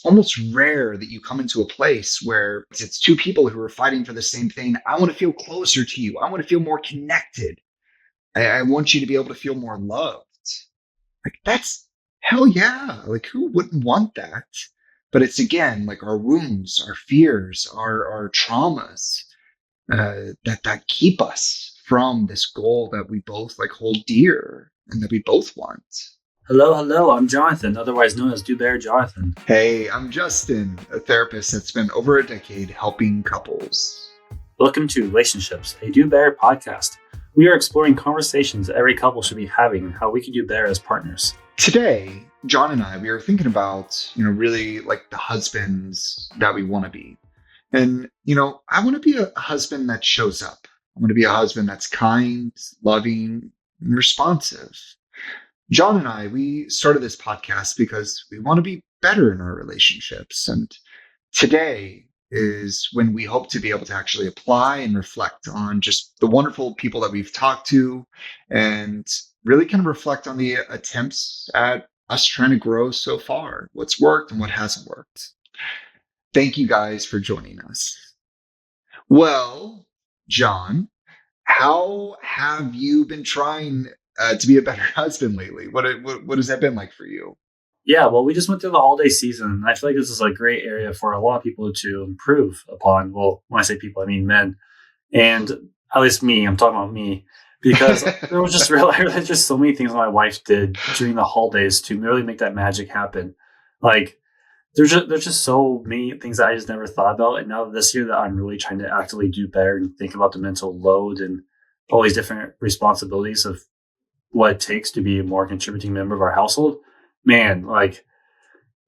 it's almost rare that you come into a place where it's two people who are fighting for the same thing. I want to feel closer to you. I want to feel more connected. I want you to be able to feel more loved. Like that's hell yeah. Like who wouldn't want that? But it's again like our wounds, our fears, our traumas that keep us from this goal that we both like hold dear and that we both want. Hello. I'm Jonathan, otherwise known as Do Bear Jonathan. Hey, I'm Justin, a therapist that's been over a decade helping couples. Welcome to Relationships, a Do Bear podcast. We are exploring conversations that every couple should be having and how we can do better as partners. Today, John and I, we are thinking about, really like the husbands that we want to be. And, I want to be a husband that shows up. I want to be a husband that's kind, loving, and responsive. John and I, we started this podcast because we want to be better in our relationships. And today is when we hope to be able to actually apply and reflect on just the wonderful people that we've talked to and really kind of reflect on the attempts at us trying to grow so far, what's worked and what hasn't worked. Thank you guys for joining us. Well, John, how have you been trying to be a better husband lately? What has that been like for you? Yeah, well, we just went through the holiday season. I feel like this is a great area for a lot of people to improve upon. Well, when I say people, I mean men. And at least me, I'm talking about me. Because there was just I realized just so many things my wife did during the holidays to really make that magic happen. Like, there's just so many things that I just never thought about. And now this year that I'm really trying to actively do better and think about the mental load and all these different responsibilities of what it takes to be a more contributing member of our household. Man, like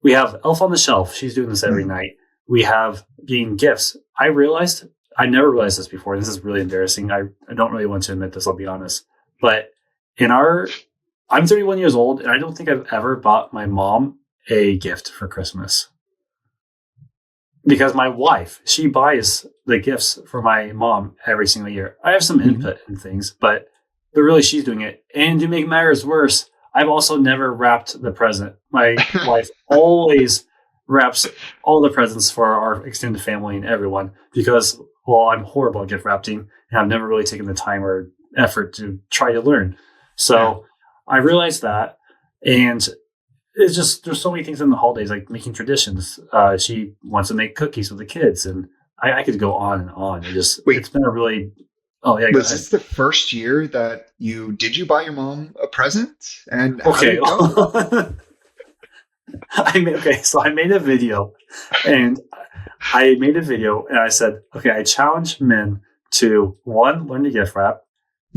we have Elf on the Shelf. She's doing this every night. We have getting gifts. I never realized this before. This is really embarrassing. I don't really want to admit this, I'll be honest. But I'm 31 years old and I don't think I've ever bought my mom a gift for Christmas. Because my wife, she buys the gifts for my mom every single year. I have some input in things, but really she's doing it. And to make matters worse, I've also never wrapped the present. My wife always wraps all the presents for our extended family and everyone because, well, I'm horrible at gift wrapping and I've never really taken the time or effort to try to learn. So I realized that. And it's just, there's so many things in the holidays, like making traditions. She wants to make cookies with the kids and I could go on and on. It's been a really... Oh yeah. Was this the first year that you buy your mom a present? And okay. So I made a video and I said, okay, I challenge men to 1, learn to gift wrap,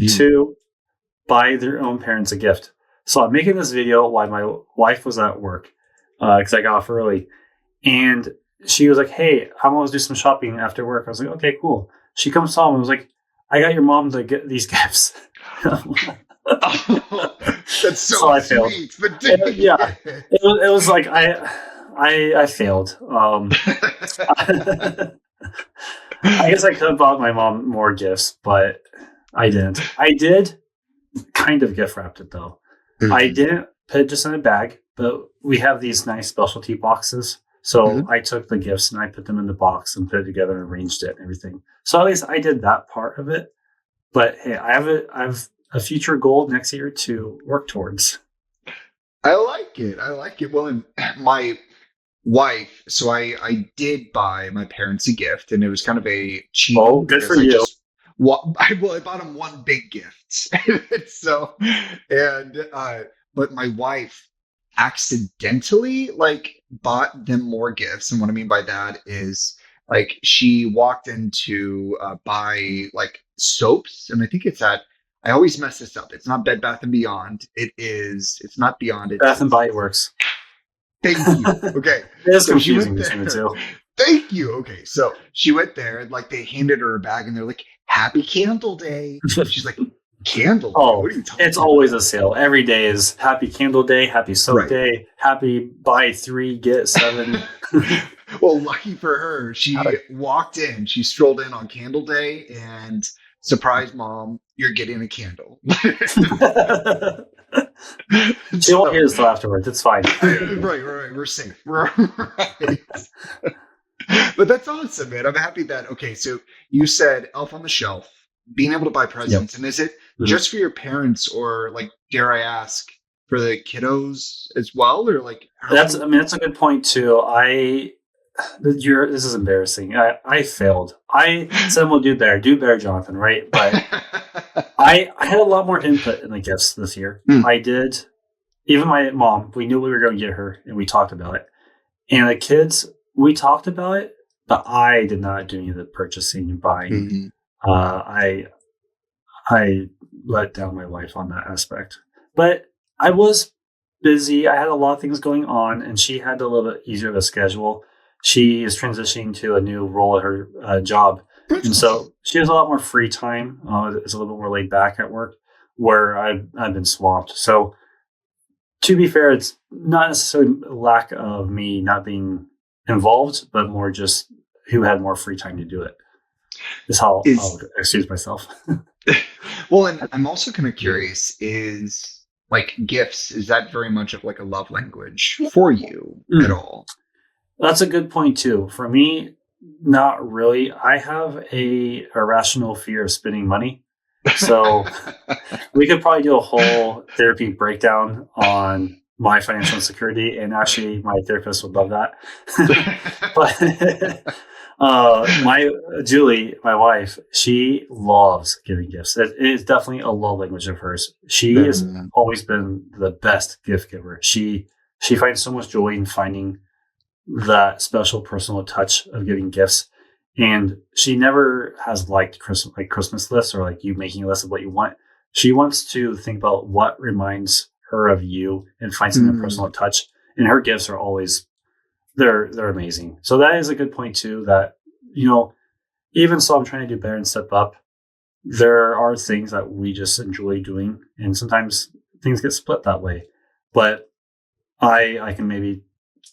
2, buy their own parents a gift. So I'm making this video while my wife was at work because I got off early, and she was like, "Hey, I want to do some shopping after work." I was like, "Okay, cool." She comes home and was like, "I got your mom to get these gifts." That's so I failed. Sweet, but it was like I failed. I guess I could have bought my mom more gifts, but I didn't. I did kind of gift wrapped it though. I didn't put it just in a bag, but we have these nice specialty boxes. So I took the gifts and I put them in the box and put it together and arranged it and everything. So at least I did that part of it. But hey, I have a future goal next year to work towards. I like it. Well, and my wife, so I did buy my parents a gift, and it was kind of a cheap. Oh, good for you. I bought them one big gift. But my wife accidentally bought them more gifts. And what I mean by that is she walked into buy soaps. And I think I always mess this up. It's not Bed Bath & Beyond. It's not Beyond. It's Bath & Body Works. Thank you. Okay. It is confusing between the two. Thank you. Okay. So she went there and they handed her a bag and they're like, "Happy Candle Day." She's like, "Candle Day? Oh, what are you talking it's about?" always a sale. Every day is Happy Candle Day, Happy Soap Day, Happy Buy 3, Get 7. Well, lucky for her, she walked in. She strolled in on Candle Day and surprise, Mom, you're getting a candle. She won't So, hear this till afterwards. It's fine. right. We're safe. We're right. But that's awesome, man. I'm happy that, okay, so you said Elf on the Shelf, being able to buy Yep. presents. And is it Mhm. just for your parents or, like, dare I ask, for the kiddos as well? Or, like, how That's, many? I mean, that's a good point too. This is embarrassing. I failed. I said, "Well, do better, Jonathan." Right, but I had a lot more input in the gifts this year. Hmm. I did. Even my mom, we knew what we were going to get her, and we talked about it. And the kids, we talked about it, but I did not do any of the purchasing and buying. Mhm. Uh, I I let down my wife on that aspect, but I was busy. I had a lot of things going on, and she had a little bit easier of a schedule. She is transitioning to a new role at her job, That's and awesome. so she has a lot more free time. It's a little bit more laid back at work, where I've been swamped. So to be fair, it's not necessarily lack of me not being involved, but more just who had more free time to do it. Is how I'll Is excuse myself. Well, and I'm also kind of curious, is like gifts, is that very much of like a love language for you at Mm, all? that's a good point too. For me, not really. I have a irrational fear of spending money. So we could probably do a whole therapy breakdown on my financial insecurity, and actually, my therapist would love that. But my Julie, my wife, she loves giving gifts. It is definitely a love language of hers. She has Uh, always been the best gift giver. She finds so much joy in finding that special personal touch of giving gifts. And she never has liked Christmas lists or like you making a list of what you want. She wants to think about what reminds her of you and find something mm, personal touch. And her gifts are always they're amazing. So that is a good point too. That you know, even so, I'm trying to do better and step up. There are things that we just enjoy doing, and sometimes things get split that way. But I can maybe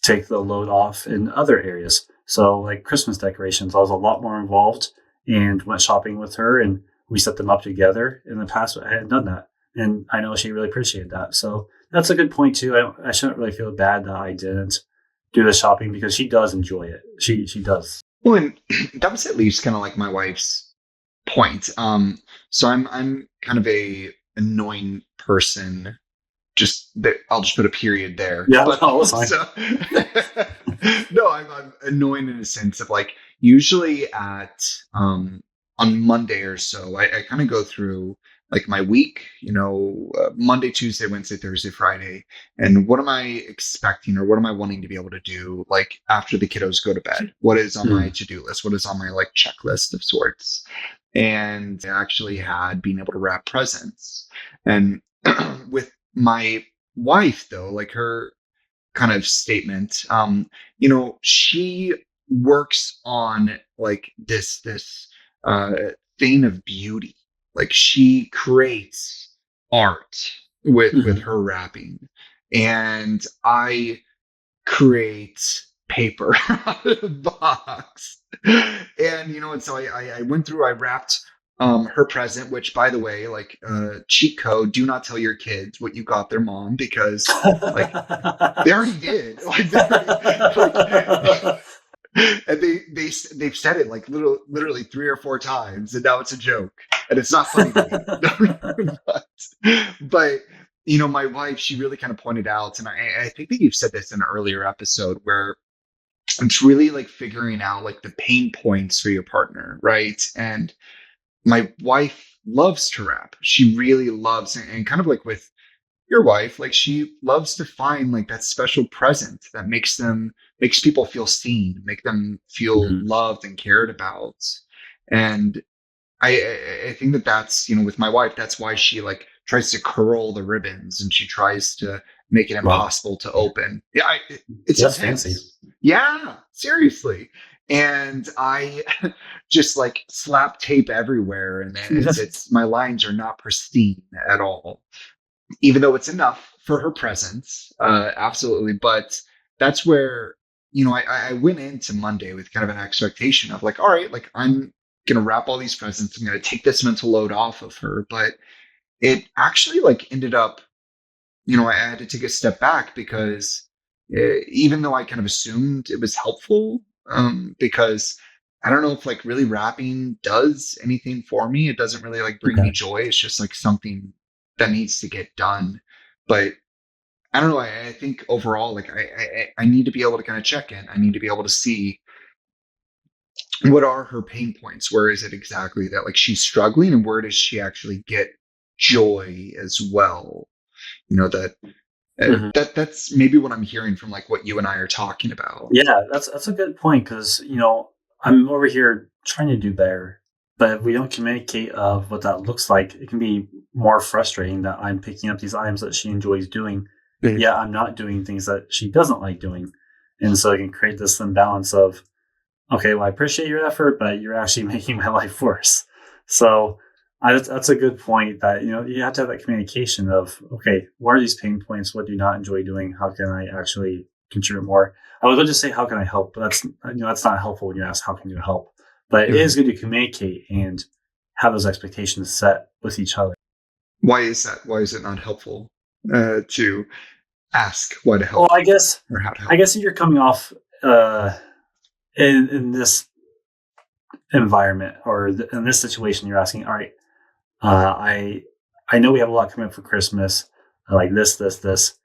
take the load off in other areas. So like Christmas decorations, I was a lot more involved and went shopping with her and we set them up together. In the past, I hadn't done that. And I know she really appreciated that. So that's a good point too. I shouldn't really feel bad that I didn't do the shopping because she does enjoy it. She does. well, and that was at least kind of like my wife's point. So I'm kind of a annoying person. Just that I'll just put a period there. Yeah, But no, it's fine. also, no, I'm annoying in a sense of like usually at on Monday or so, I kind of go through like my week, Monday, Tuesday, Wednesday, Thursday, Friday, and what am I expecting or what am I wanting to be able to do like after the kiddos go to bed? What is on my Mm. to-do list? What is on my like checklist of sorts? And I actually had being able to wrap presents. And with my wife, though, like her kind of statement, she works on like this uh thing of beauty. Like she creates art with Mhm. her wrapping. And I create paper out of the box. And and so I went through, I wrapped her present, which by the way, like cheat code, do not tell your kids what you got their mom because like they already did. Like they already like and they've said it like literally 3 or 4 times, and now it's a joke, and it's not funny to me. but my wife, she really kind of pointed out, and I think that you've said this in an earlier episode, where it's really like figuring out like the pain points for your partner, right? And my wife loves to rap. She really loves, and kind of like with your wife, like she loves to find like that special present that makes people feel seen, make them feel Mhm. loved and cared about. And I think that that's with my wife, that's why she like tries to curl the ribbons and she tries to make it Wow. impossible to open. Yeah, it's That's fancy. intense. Yeah, seriously. And I just like slap tape everywhere, and then it's my lines are not pristine at all, even though it's enough for her presence. Absolutely. But that's where, I went into Monday with kind of an expectation of like, all right, like I'm going to wrap all these presents. I'm going to take this mental load off of her. But it actually like ended up I had to take a step back because even though I kind of assumed it was helpful, because I don't know if like really rapping does anything for me. It doesn't really like bring me Okay. joy. It's just like something that needs to get done. But I don't know. I think overall, like I need to be able to kind of check in. I need to be able to see what are her pain points. Where is it exactly that like she's struggling, and where does she actually get joy as well? That Mhm. that's maybe what I'm hearing from like what you and I are talking about. Yeah, that's a good point because I'm over here trying to do better, but if we don't communicate of what that looks like, it can be more frustrating that I'm picking up these items that she enjoys doing. Mm. Yeah, I'm not doing things that she doesn't like doing, and so it can create this imbalance of okay, well, I appreciate your effort, but you're actually making my life worse. So that's a good point that, you have to have that communication of, okay, what are these pain points? What do you not enjoy doing? How can I actually contribute more? I would love to say, how can I help? But that's not helpful when you ask, how can you help? But it Yeah. is good to communicate and have those expectations set with each other. Why is that? Why is it not helpful to ask why to Well, help or how to I help? guess if you're coming off uh, in this environment or in this situation, you're asking, all right, I know we have a lot coming up for Christmas. I like this.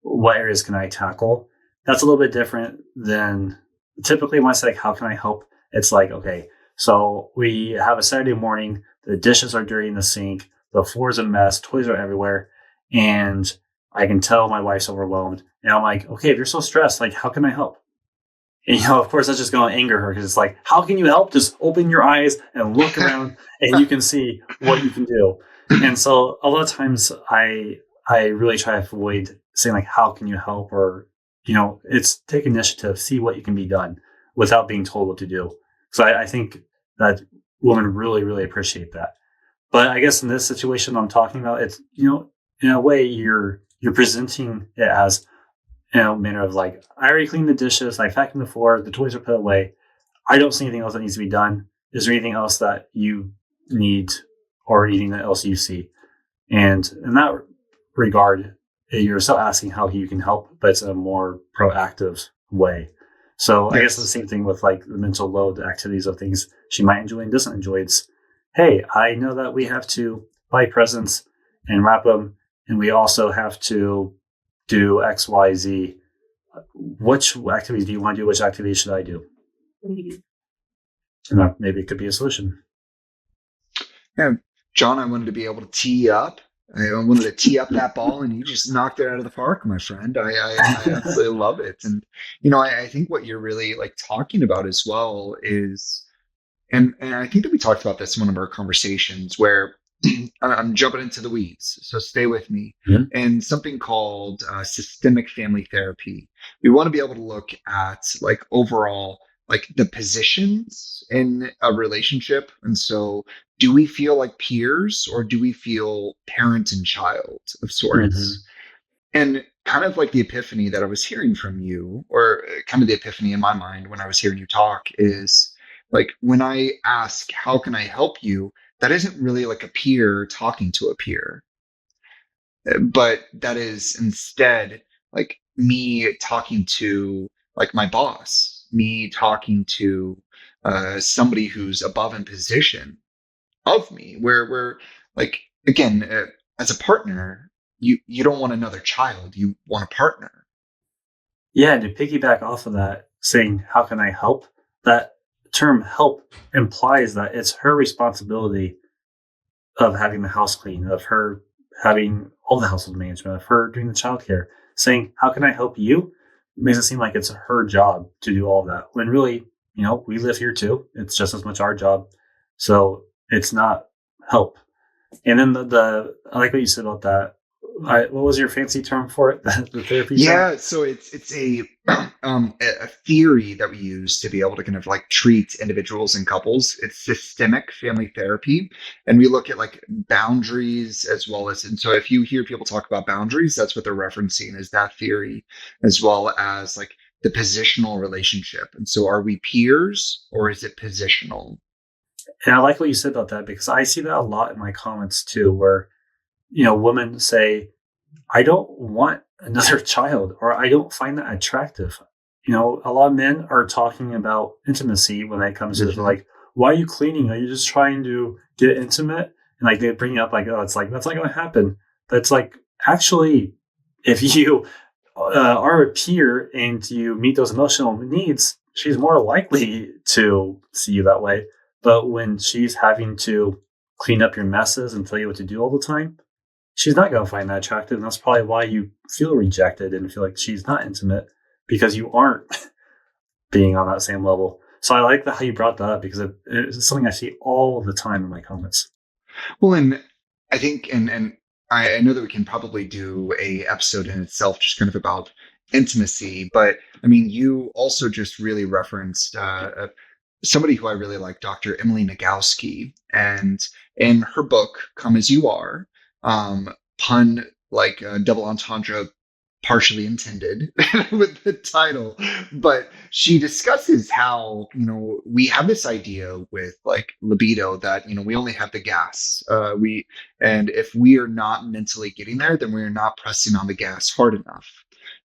What areas can I tackle? That's a little bit different than typically when I say, like, how can I help? It's like, okay, so we have a Saturday morning. The dishes are dirty in the sink. The floor's a mess. Toys are everywhere. And I can tell my wife's overwhelmed. And I'm like, okay, if you're so stressed, like, how can I help? And, of course, that's just going to anger her because it's like, how can you help? Just open your eyes and look around, and you can see what you can do. And so, a lot of times, I really try to avoid saying like, how can you help, or it's take initiative, see what you can be done without being told what to do. So I think that women really really appreciate that. But I guess in this situation I'm talking about, it's in a way you're presenting it as manner of like, I already cleaned the dishes, I vacuumed the floor, the toys are put away. I don't see anything else that needs to be done. Is there anything else that you need or anything else you see? And in that regard, you're still asking how you can help, but it's in a more proactive way. So I guess it's the Yes. same thing with like the mental load, the activities of things she might enjoy and doesn't enjoy. It's, hey, I know that we have to buy presents and wrap them, and we also have to do X, Y, Z. Which activities do you want to do? Which activities should I do? And that maybe it could be a solution. Yeah, John, I wanted to be able to tee up. I wanted to tee up that ball, and you just knocked it out of the park, my friend. I absolutely love it, and I think what you're really like talking about as well is, and I think that we talked about this in one of our conversations where I'm jumping into the weeds, so stay with me. Mhm. And something called systemic family therapy. We want to be able to look at like overall, like the positions in a relationship. And so, do we feel like peers or do we feel parent and child of sorts? Mhm. And kind of like the epiphany that I was hearing from you, or kind of the epiphany in my mind when I was hearing you talk, is like when I ask, how can I help you? That isn't really like a peer talking to a peer, but that is instead like me talking to like my boss, me talking to somebody who's above in position of me, where we're like, again, as a partner, you don't want another child, you want a partner. Yeah, and to piggyback off of that, saying, how can I help? That term help implies that it's her responsibility of having the house clean, of her having all the household management, of her doing the childcare. Saying, how can I help you? Makes it seem like it's her job to do all that. When really, we live here too. It's just as much our job. So it's not help. And then the I like what you said about that. What was your fancy term for it? The therapy term? Yeah, so it's a a theory that we use to be able to kind of like treat individuals and couples. It's systemic family therapy, and we look at like boundaries as well as. And so if you hear people talk about boundaries, that's what they're referencing is that theory, as well as like the positional relationship. And so, are we peers or is it positional? And I like what you said about that because I see that a lot in my comments too, where women say, I don't want another child, or I don't find that attractive. A lot of men are talking about intimacy when it comes to this. Hmm. Like, why are you cleaning? Are you just trying to get intimate? And like they bring up like, oh, it's like that's not going to happen. That's like actually, if you are a peer and you meet those emotional needs, she's more likely to see you that way. But when she's having to clean up your messes and tell you what to do all the time, she's not going to find that attractive. And that's probably why you feel rejected and feel like she's not intimate because you aren't being on that same level. So I like how you brought that up because it's something I see all the time in my comments. Well, and I think, and I know that we can probably do a episode in itself, just kind of about intimacy. But I mean, you also just really referenced somebody who I really like, Dr. Emily Nagoski, and in her book, "Come as You Are," pun like double entendre partially intended with the title, but she discusses how, we have this idea with like libido that, we only have the gas. And if we are not mentally getting there, then we're not pressing on the gas hard enough.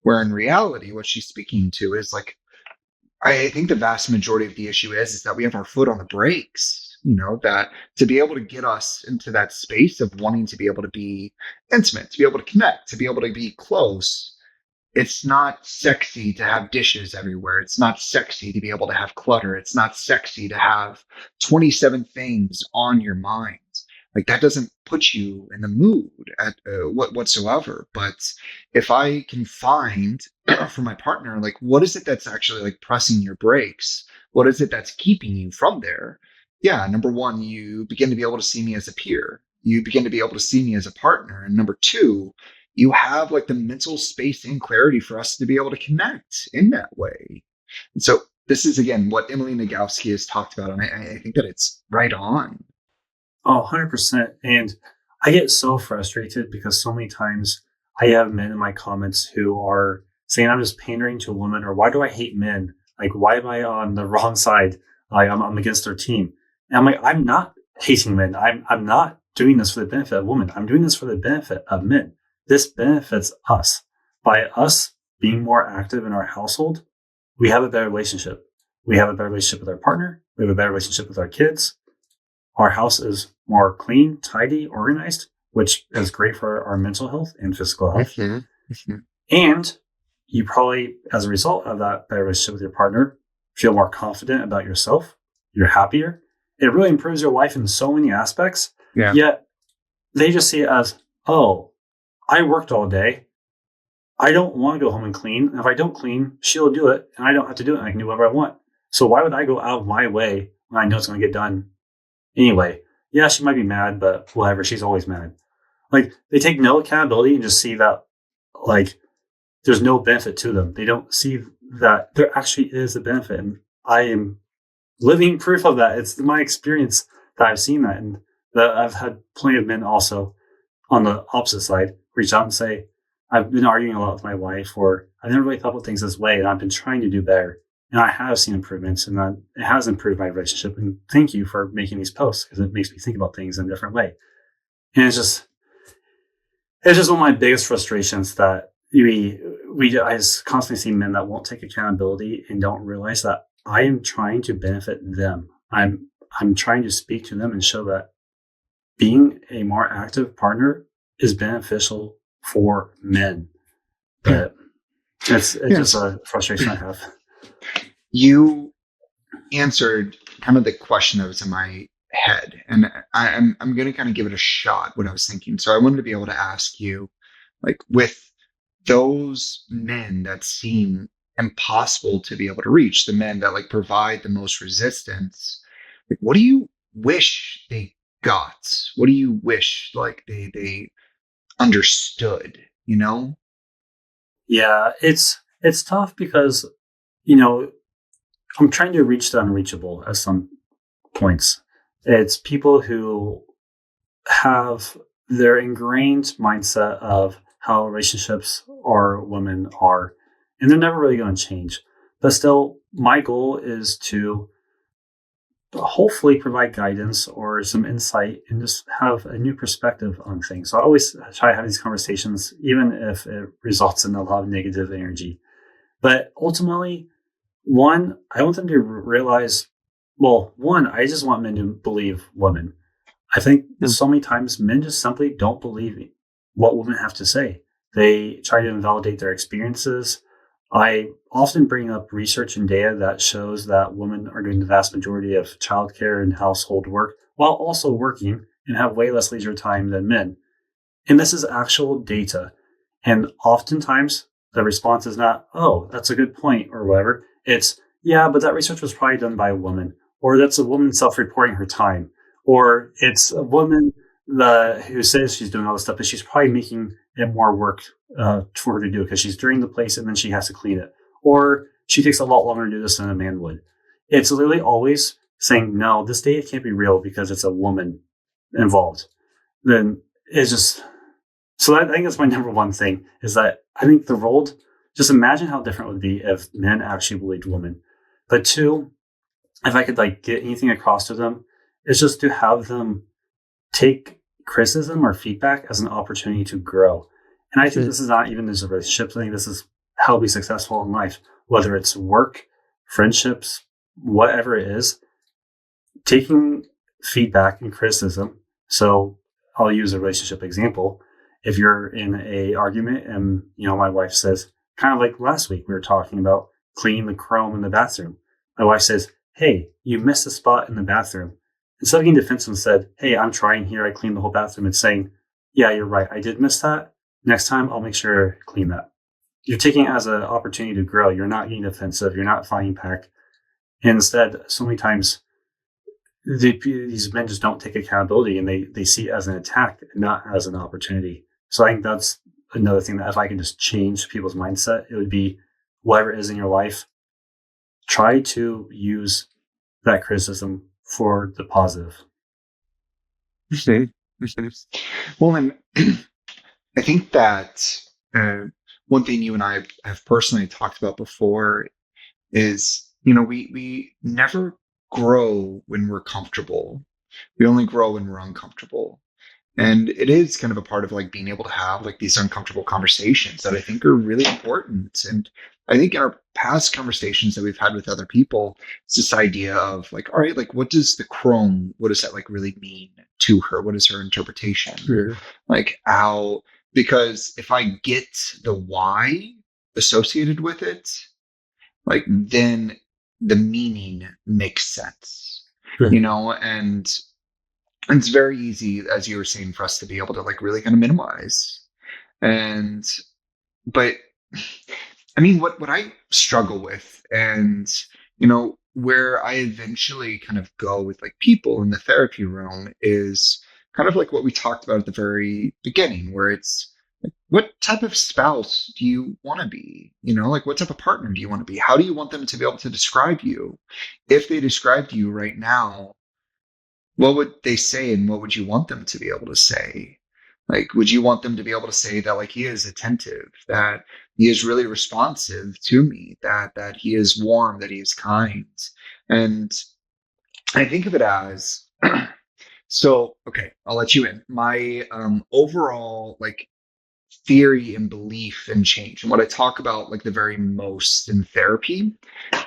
Where in reality, what she's speaking to is like, I think the vast majority of the issue is that we have our foot on the brakes, that to be able to get us into that space of wanting to be able to be intimate, to be able to connect, to be able to be close, it's not sexy to have dishes everywhere. It's not sexy to be able to have clutter. It's not sexy to have 27 things on your mind. Like that doesn't put you in the mood at whatsoever. But if I can find for my partner, like what is it that's actually like pressing your brakes? What is it that's keeping you from there? Yeah, number one, you begin to be able to see me as a peer. You begin to be able to see me as a partner. And number two, you have like the mental space and clarity for us to be able to connect in that way. And so this is again what Emily Nagoski has talked about, and I think that it's right on. Oh, 100%. And I get so frustrated because so many times I have men in my comments who are saying I'm just pandering to a woman, or why do I hate men? Like, why am I on the wrong side? Like, I'm against their team. And I'm like, I'm not hating men. I'm not doing this for the benefit of women. I'm doing this for the benefit of men. This benefits us. By us being more active in our household, we have a better relationship. We have a better relationship with our partner. We have a better relationship with our kids. Our house is more clean, tidy, organized, which is great for our mental health and physical health. Mm-hmm. And you probably, as a result of that better relationship with your partner, feel more confident about yourself. You're happier. It really improves your life in so many aspects. Yeah. Yet they just see it as, oh, I worked all day. I don't want to go home and clean. And if I don't clean, she'll do it and I don't have to do it. And I can do whatever I want. So why would I go out of my way when I know it's going to get done anyway? Yeah, she might be mad, but whatever. She's always mad. Like they take no accountability and just see that like there's no benefit to them. They don't see that there actually is a benefit. And I am living proof of that. It's my experience that I've seen that. And that I've had plenty of men also on the opposite side reach out and say, I've been arguing a lot with my wife, or I've never really thought about things this way, and I've been trying to do better. And I have seen improvements, and that it has improved my relationship. And thank you for making these posts because it makes me think about things in a different way. And it's just one of my biggest frustrations that I just constantly see men that won't take accountability and don't realize that I am trying to benefit them. I'm trying to speak to them and show that being a more active partner is beneficial for men. But it's just a frustration I have. You answered kind of the question that was in my head, and I'm going to kind of give it a shot. What I was thinking, so I wanted to be able to ask you, like, with those men that seem impossible to be able to reach, the men that like provide the most resistance, like, what do you wish they got? What do you wish like they understood? Yeah, it's tough because I'm trying to reach the unreachable at some points. It's people who have their ingrained mindset of how relationships or women are, and they're never really going to change. But still, my goal is to hopefully provide guidance or some insight and just have a new perspective on things. So I always try to have these conversations, even if it results in a lot of negative energy. But ultimately, one, I want them to realize, well, one, I just want men to believe women. I think Mm. so many times men just simply don't believe what women have to say. They try to invalidate their experiences. I often bring up research and data that shows that women are doing the vast majority of childcare and household work while also working and have way less leisure time than men. And this is actual data. And oftentimes the response is not, oh, that's a good point or whatever. It's, yeah, but that research was probably done by a woman, or that's a woman self reporting her time, or it's a woman who says she's doing all this stuff, but she's probably making it more work for her to do because she's during the place and then she has to clean it. Or she takes a lot longer to do this than a man would. It's literally always saying, no, this data can't be real because it's a woman involved. Then it's just so I think that's my number one thing is that I think the world, just imagine how different it would be if men actually believed women. But two, if I could like get anything across to them, it's just to have them take criticism or feedback as an opportunity to grow. And I think this is not even as a relationship thing. This is how to be successful in life, whether it's work, friendships, whatever it is, taking feedback and criticism. So I'll use a relationship example. If you're in a argument and my wife says, kind of like last week we were talking about cleaning the chrome in the bathroom. My wife says, "Hey, you missed a spot in the bathroom." Instead of getting defensive and said, "Hey, I'm trying here. I cleaned the whole bathroom," it's saying, "Yeah, you're right. I did miss that. Next time I'll make sure to clean that." You're taking it as an opportunity to grow. You're not getting defensive. You're not fighting back. And instead, so many times these men just don't take accountability and they see it as an attack, not as an opportunity. So I think that's another thing that if I can just change people's mindset, it would be whatever it is in your life, try to use that criticism for the positive. Okay. Well, and I think that one thing you and I have personally talked about before is, we never grow when we're comfortable. We only grow when we're uncomfortable. And it is kind of a part of like being able to have like these uncomfortable conversations that I think are really important. And I think in our past conversations that we've had with other people, it's this idea of like, all right, like what does the chrome, what does that like really mean to her? What is her interpretation? Sure. Like how, because if I get the why associated with it, like then the meaning makes sense, Sure. and it's very easy, as you were saying, for us to be able to like really kind of minimize. And but I mean what I struggle with, and where I eventually kind of go with like people in the therapy realm is kind of like what we talked about at the very beginning, where it's like, what type of spouse do you want to be? Like what type of partner do you want to be? How do you want them to be able to describe you? If they described you right now, what would they say and what would you want them to be able to say? Like, would you want them to be able to say that like he is attentive, that he is really responsive to me, that he is warm, that he is kind? And I think of it as so, okay, I'll let you in. My overall like theory and belief and change, and what I talk about like the very most in therapy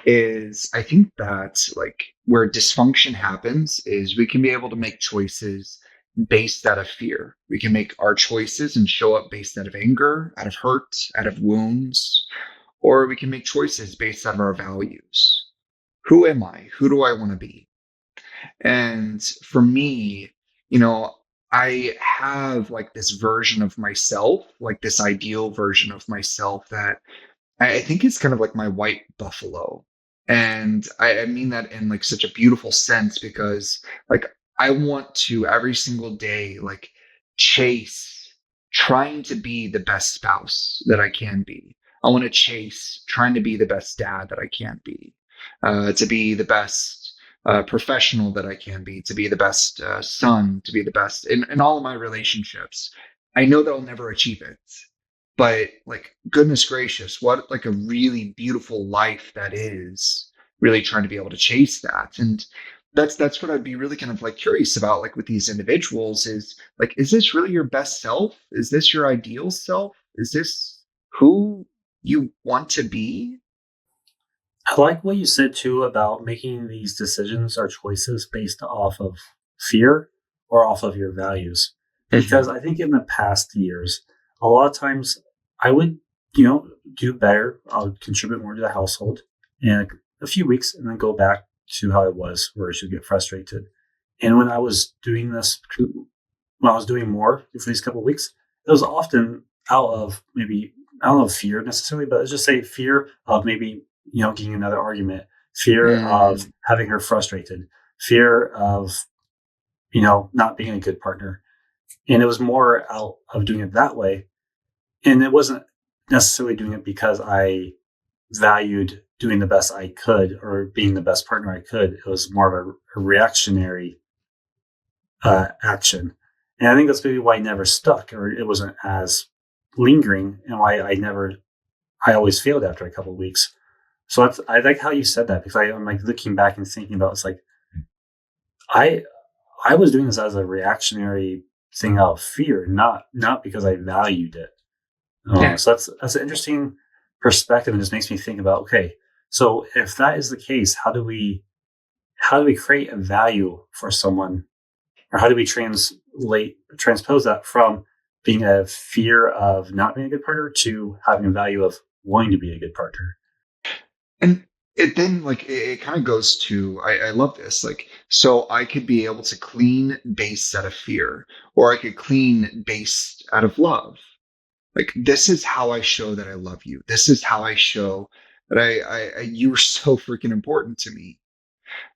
is I think that like where dysfunction happens is we can be able to make choices based out of fear. We can make our choices and show up based out of anger, out of hurt, out of wounds, or we can make choices based out of our values. Who am I? Who do I want to be? And for me, I have like this version of myself, like this ideal version of myself that I think it's kind of like my white buffalo. And I mean that in like such a beautiful sense because like I want to every single day like chase trying to be the best spouse that I can be. I want to chase trying to be the best dad that I can be, to be the best professional that I can be, to be the best son, to be the best in all of my relationships. I know that I'll never achieve it, but like goodness gracious, what like a really beautiful life that is, really trying to be able to chase that. And that's what I'd be really kind of like curious about, like with these individuals, is like, is this really your best self? Is this your ideal self? Is this who you want to be? I like what you said too about making these decisions or choices based off of fear or off of your values. Because Hmm. I think in the past years, a lot of times I would, you know, do better. I would contribute more to the household in a few weeks and then go back to how it was, where I should get frustrated. And when I was doing this, when I was doing more for these couple of weeks, it was often out of maybe, I don't know, fear necessarily, but let's just say fear of maybe, getting another argument, fear of Mm, having her frustrated, fear of, not being a good partner. And it was more out of doing it that way. And it wasn't necessarily doing it because I valued doing the best I could or being the best partner I could. It was more of a reactionary action. And I think that's maybe why I never stuck or it wasn't as lingering and why I always failed after a couple of weeks. So I like how you said that because I'm like looking back and thinking about it's like I I was doing this as a reactionary thing out of fear, not because I valued it. yeah. So that's an interesting perspective, and just makes me think about okay, so if that is the case, how do we create a value for someone, or how do we transpose that from being a fear of not being a good partner to having a value of wanting to be a good partner? And it then like it kind of goes to, I love this. Like, so I could be able to clean based out of fear, or I could clean based out of love. Like, this is how I show that I love you. This is how I show that you are so freaking important to me.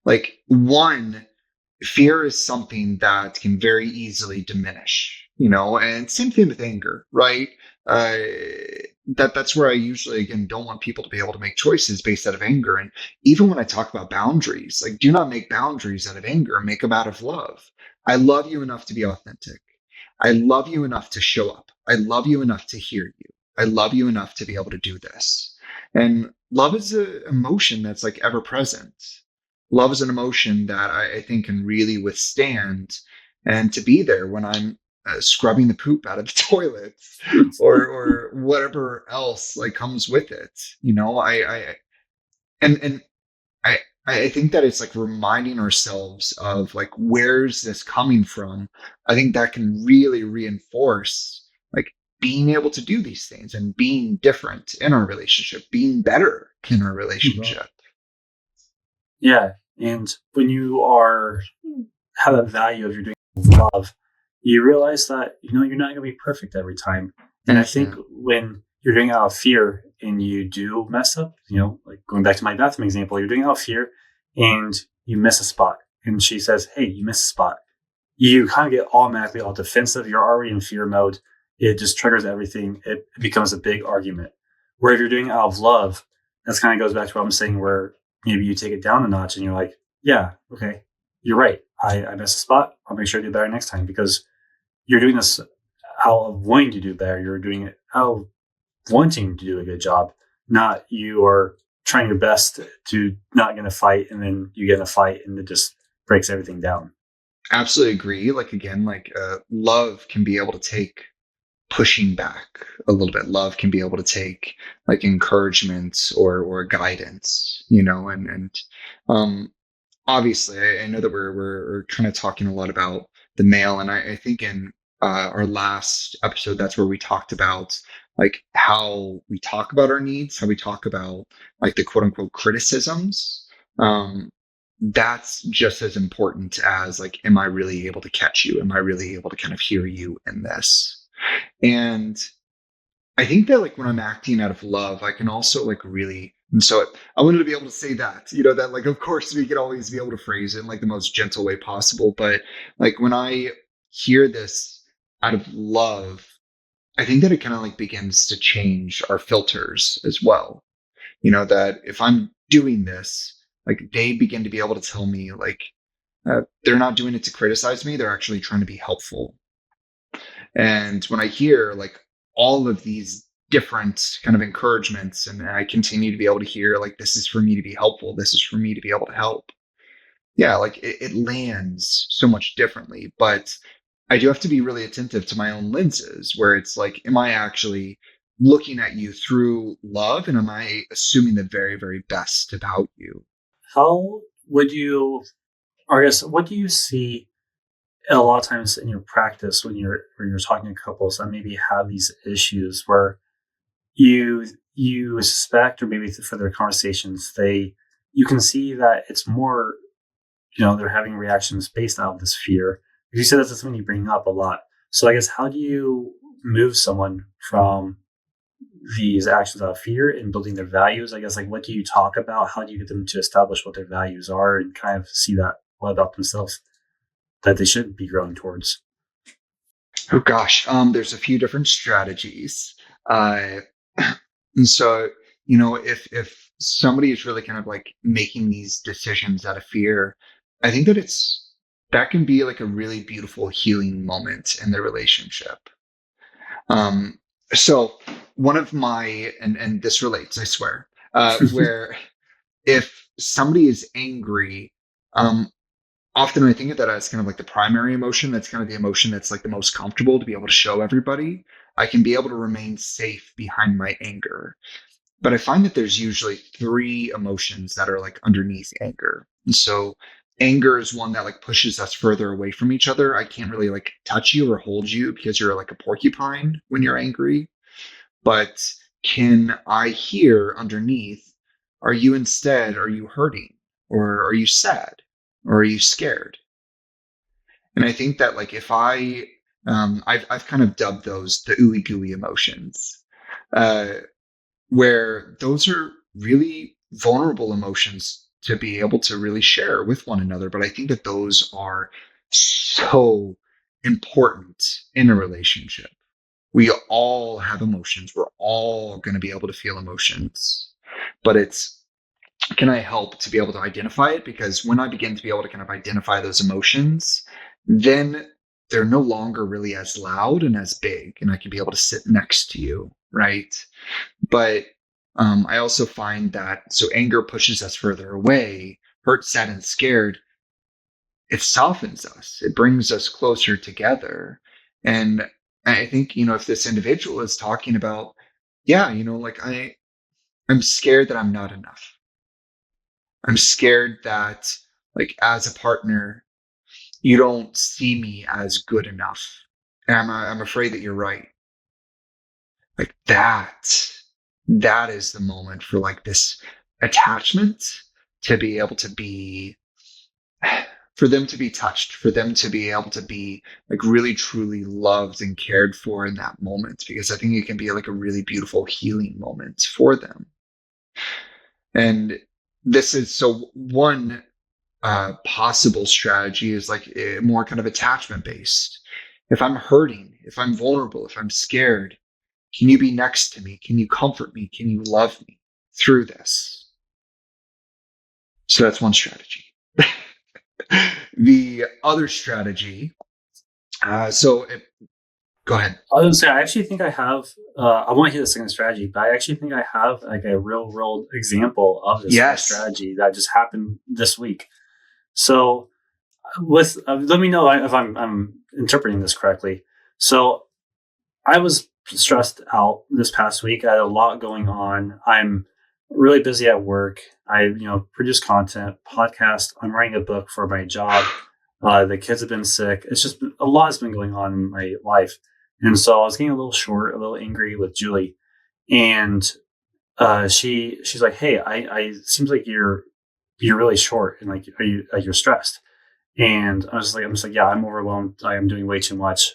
Like, one, fear is something that can very easily diminish, and same thing with anger, right? uh, that's where I usually, again, don't want people to be able to make choices based out of anger. And even when I talk about boundaries, like, do not make boundaries out of anger, make them out of love. I love you enough to be authentic. I love you enough to show up. I love you enough to hear you. I love you enough to be able to do this. And love is an emotion that's like ever present. Love is an emotion that I think can really withstand and to be there when I'm scrubbing the poop out of the toilet, or whatever else like comes with it. And I I think that it's like reminding ourselves of like, where's this coming from. I think that can really reinforce like being able to do these things and being different in our relationship, being better in our Mhm. relationship. Yeah, and when you are have a value of you're doing love, you realize that you're not going to be perfect every time. And I think Hmm. when you're doing it out of fear and you do mess up, like going back to my bathroom example, you're doing it out of fear and you miss a spot, and she says, "Hey, you missed a spot." You kind of get automatically all defensive. You're already in fear mode. It just triggers everything. It becomes a big argument. Where if you're doing it out of love, that's kind of goes back to what I'm saying, where maybe you take it down a notch and you're like, yeah, okay, you're right. I missed a spot. I'll make sure I do better next time because you're doing this out of wanting to do better. You're doing it out of wanting to do a good job, not you are trying your best to not get in a fight and then you get in a fight and it just breaks everything down. Absolutely agree. Like, again, like love can be able to take pushing back a little bit. Love can be able to take like encouragement or guidance, and obviously, I know that we're kind of talking a lot about the male, and I think in our last episode, that's where we talked about like how we talk about our needs, how we talk about like the quote unquote criticisms. Um, that's just as important as like, am I really able to catch you? Am I really able to kind of hear you in this? And I think that like when I'm acting out of love, I can also like really. And so I wanted to be able to say that, that like, of course, we can always be able to phrase it in like the most gentle way possible. But like when I hear this out of love, I think that it kind of like begins to change our filters as well. That if I'm doing this, like they begin to be able to tell me like, they're not doing it to criticize me. They're actually trying to be helpful. And when I hear like all of these different kind of encouragements, and I continue to be able to hear like, this is for me to be helpful, this is for me to be able to help, yeah, like it lands so much differently. But I do have to be really attentive to my own lenses where it's like, am I actually looking at you through love and am I assuming the very, very best about you? How would you, or I guess, what do you see a lot of times in your practice when you're talking to couples that maybe have these issues where you suspect, or maybe for their conversations, you can see that it's more, they're having reactions based out of this fear. You said that's something you bring up a lot. So I guess, how do you move someone from these actions out of fear and building their values? I guess, like, what do you talk about? How do you get them to establish what their values are and kind of see that what about themselves that they should be growing towards? Oh gosh, there's a few different strategies. Uh, and so, if somebody is really kind of like making these decisions out of fear, I think that can be like a really beautiful healing moment in the relationship. Um, so one of my and this relates, I swear, where if somebody is angry, um, often I think of that as kind of like the primary emotion. That's kind of the emotion that's like the most comfortable to be able to show everybody. I can be able to remain safe behind my anger. But I find that there's usually three emotions that are like underneath anger. And so anger is one that like pushes us further away from each other. I can't really like touch you or hold you because you're like a porcupine when you're angry. But can I hear underneath, are you hurting? Or are you sad? Or are you scared? And I think that like if I've kind of dubbed those the ooey gooey emotions, uh, where those are really vulnerable emotions to be able to really share with one another. But I think that those are so important in a relationship. We all have emotions. We're all going to be able to feel emotions, but it's, can I help to be able to identify it? Because when I begin to be able to kind of identify those emotions, then they're no longer really as loud and as big, and I can be able to sit next to you, right? But I also find that so anger pushes us further away, hurt, sad, and scared. It softens us. It brings us closer together. And I think, if this individual is talking about, yeah, like I'm scared that I'm not enough. I'm scared that, like, as a partner, you don't see me as good enough. And I'm afraid that you're right. Like that is the moment for like this attachment to be able to be, for them to be touched, for them to be able to be like really truly loved and cared for in that moment, because I think it can be like a really beautiful healing moment for them. And this is so one possible strategy is like more kind of attachment based. If I'm hurting, if I'm vulnerable, if I'm scared, can you be next to me? Can you comfort me? Can you love me through this? So that's one strategy. The other strategy. Go ahead. I was gonna say, I actually think I have. I want to hear the second strategy, but I actually think I have like a real world example of this Yes. strategy that just happened this week. So, with let me know if I'm interpreting this correctly. So, I was stressed out this past week. I had a lot going on. I'm really busy at work. I produce content, podcast. I'm writing a book for my job. The kids have been sick. It's just a lot has been going on in my life, and so I was getting a little short, a little angry with Julie, and she's like, "Hey, I seems like you're really short, and like, are you're stressed?" And I'm just like, yeah, I'm overwhelmed. I am doing way too much.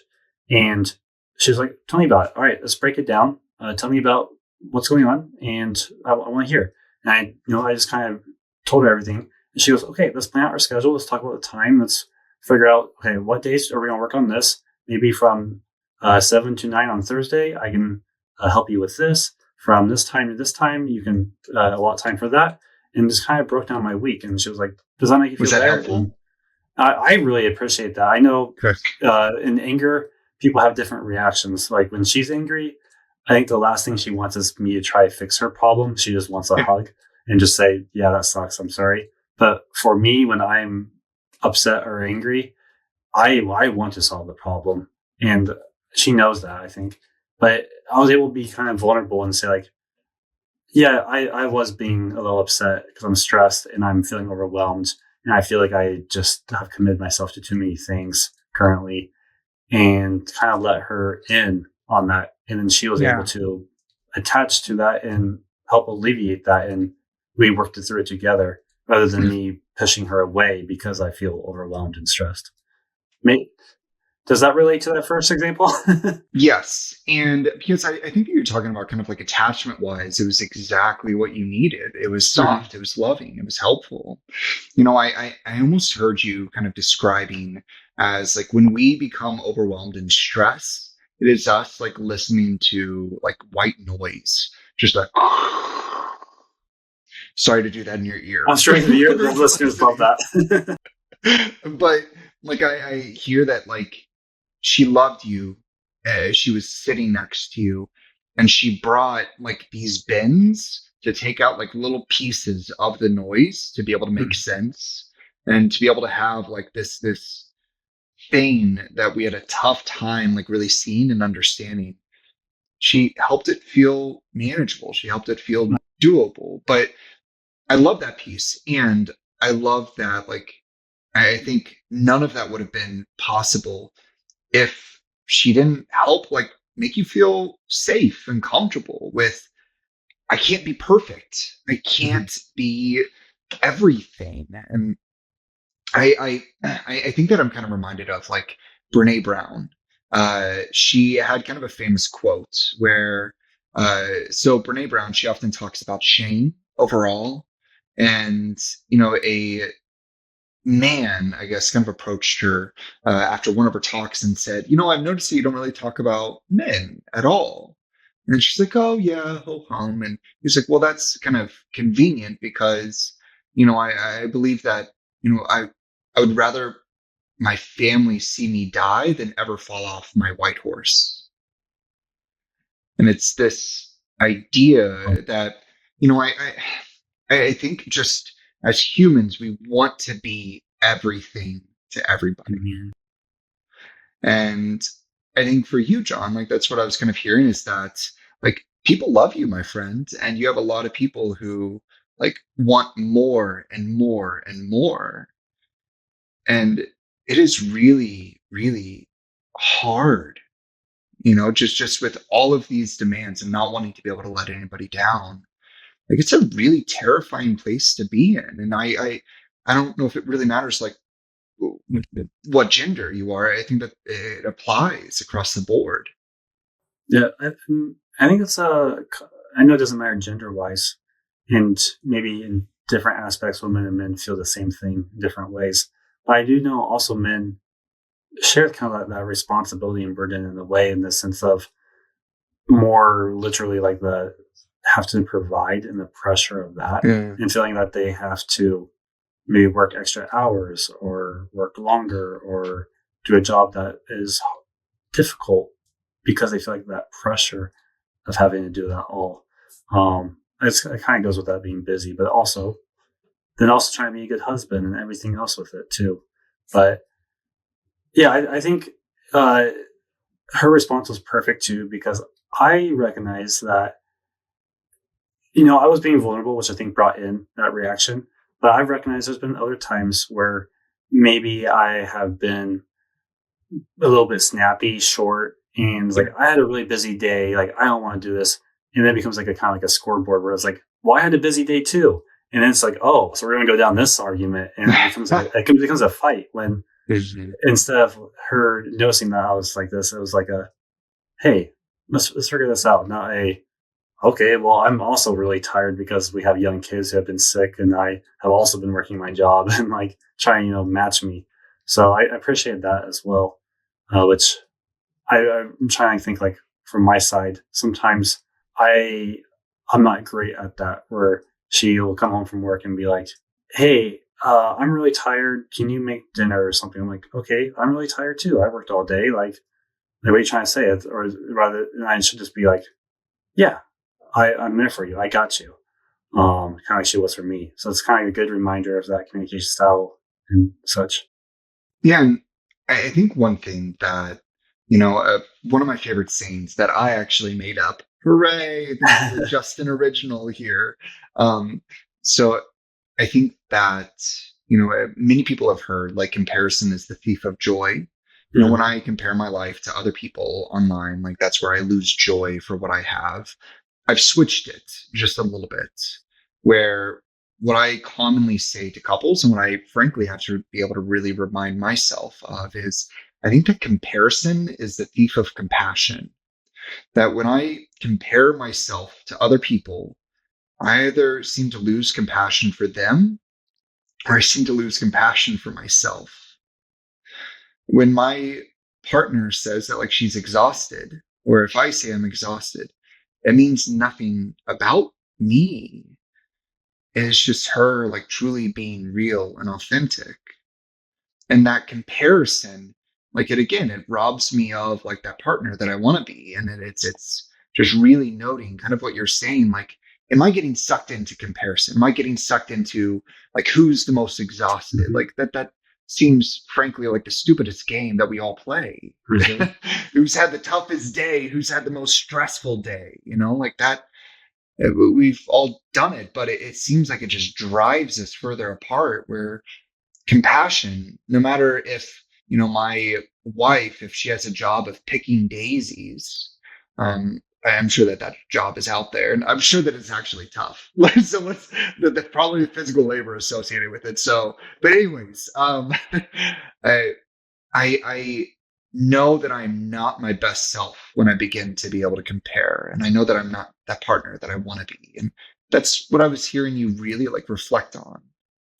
And she's like, tell me about it. All right, let's break it down. Tell me about what's going on, and I want to hear. And I just kind of told her everything. And she goes, okay, let's plan out our schedule. Let's talk about the time. Let's figure out, okay, what days are we going to work on this? Maybe from 7 to 9 on Thursday, I can help you with this. From this time to this time, you can allot time for that. And just kind of broke down my week. And she was like, does that make you feel Was that better? helpful? I really appreciate that. I know Okay. in anger, people have different reactions. Like when she's angry, I think the last thing she wants is me to try to fix her problem. She just wants a hug and just say, yeah, that sucks. I'm sorry. But for me, when I'm upset or angry, I want to solve the problem, and she knows that, I think. But I was able to be kind of vulnerable and say like, yeah, I was being a little upset because I'm stressed and I'm feeling overwhelmed, and I feel like I just have committed myself to too many things currently, and kind of let her in on that, and then she was able Yeah. to attach to that and help alleviate that, and we worked it through it together rather than me pushing her away because I feel overwhelmed and stressed. May, does that relate to that first example? Yes. And because I think that you're talking about kind of like attachment wise, it was exactly what you needed. It was Mhm. soft, it was loving, it was helpful. You know, I almost heard you kind of describing as like when we become overwhelmed and stressed, it is us like listening to like white noise, just like, sorry to do that in your ear. I'm sure the Whoever's listeners love listening. that. But like I hear that like she loved you. She was sitting next to you, and she brought like these bins to take out like little pieces of the noise to be able to make Mhm. sense and to be able to have like this thing that we had a tough time like really seeing and understanding. She helped it feel manageable. She helped it feel doable. But I love that piece, and I love that like I think none of that would have been possible if she didn't help like make you feel safe and comfortable with I can't be perfect. I Mhm. can't be everything. And I think that I'm kind of reminded of like Brene Brown. She had kind of a famous quote where so Brene Brown, she often talks about shame overall. And you know, a man, I guess, kind of approached her after one of her talks and said, "You know, I've noticed that you don't really talk about men at all." And she's like, "Oh yeah, ho hum." And he's like, "Well, that's kind of convenient because, you know, I believe that, you know, I would rather my family see me die than ever fall off my white horse." And it's this idea that, you know, I think just as humans, we want to be everything to everybody. Mhm. And I think for you, John, like that's what I was kind of hearing is that like people love you, my friend, and you have a lot of people who like want more and more and more. And it is really, really hard, you know, just with all of these demands and not wanting to be able to let anybody down. Like it's a really terrifying place to be in. And I don't know if it really matters like what gender you are. I think that it applies across the board. Yeah, I think it's I know it doesn't matter gender wise, and maybe in different aspects, women and men feel the same thing in different ways. But I do know also men share kind of that responsibility and burden in a way, in the sense of more literally like the have to provide and the pressure of that, Yeah. and feeling that they have to maybe work extra hours or work longer or do a job that is difficult because they feel like that pressure of having to do that all. It kind of goes with that being busy, but also then also trying to be a good husband and everything else with it too. But yeah, I think uh, her response was perfect too, because I recognize that, I was being vulnerable, which I think brought in that reaction. But I've recognized there's been other times where maybe I have been a little bit snappy, short, and like I had a really busy day. Like I don't want to do this, and then it becomes like a kind of like a scoreboard where it's like, well, I had a busy day too, and then it's like, oh, so we're gonna go down this argument, and it becomes a fight when Mhm. instead of her noticing that I was like this, it was like a, hey, let's figure this out, not a, okay, well, I'm also really tired because we have young kids who have been sick, and I have also been working my job and like trying, match me. So I appreciate that as well, which I'm trying to think like from my side. Sometimes I I'm not great at that. Where she will come home from work and be like, "Hey, I'm really tired. Can you make dinner or something?" I'm like, "Okay, I'm really tired too. I worked all day. Like, what are you trying to say?" Or rather, I should just be like, "Yeah, I'm there for you. I got you." Kind of like she was for me. So it's kind of a good reminder of that communication style and such. Yeah, and I think one thing that, one of my favorite sayings that I actually made up. Hooray! Thank you, Justin Original here. Um, so I think that, many people have heard like comparison is the thief of joy. When Hmm. I compare my life to other people online, like that's where I lose joy for what I have. I've switched it just a little bit, where what I commonly say to couples and what I frankly have to be able to really remind myself of is I think that comparison is the thief of compassion. That when I compare myself to other people, I either seem to lose compassion for them or I seem to lose compassion for myself. When my partner says that like she's exhausted, or if I say I'm exhausted, it means nothing about me. It's just her like truly being real and authentic. And that comparison, like it again, it robs me of like that partner that I want to be. And then it's just really noting kind of what you're saying. Like, am I getting sucked into comparison? Am I getting sucked into like who's the most exhausted? Hmm. Like that seems frankly like the stupidest game that we all play. Hmm. Who's had the toughest day? Who's had the most stressful day? Like that. We've all done it, but it seems like it just drives us further apart. Where compassion, no matter if, my wife, if she has a job of picking daisies, I'm sure that that job is out there and I'm sure that it's actually tough. So what's the probably physical labor associated with it. So, but anyways, I, I know that I'm not my best self when I begin to be able to compare. And I know that I'm not that partner that I want to be. And that's what I was hearing you really like reflect on.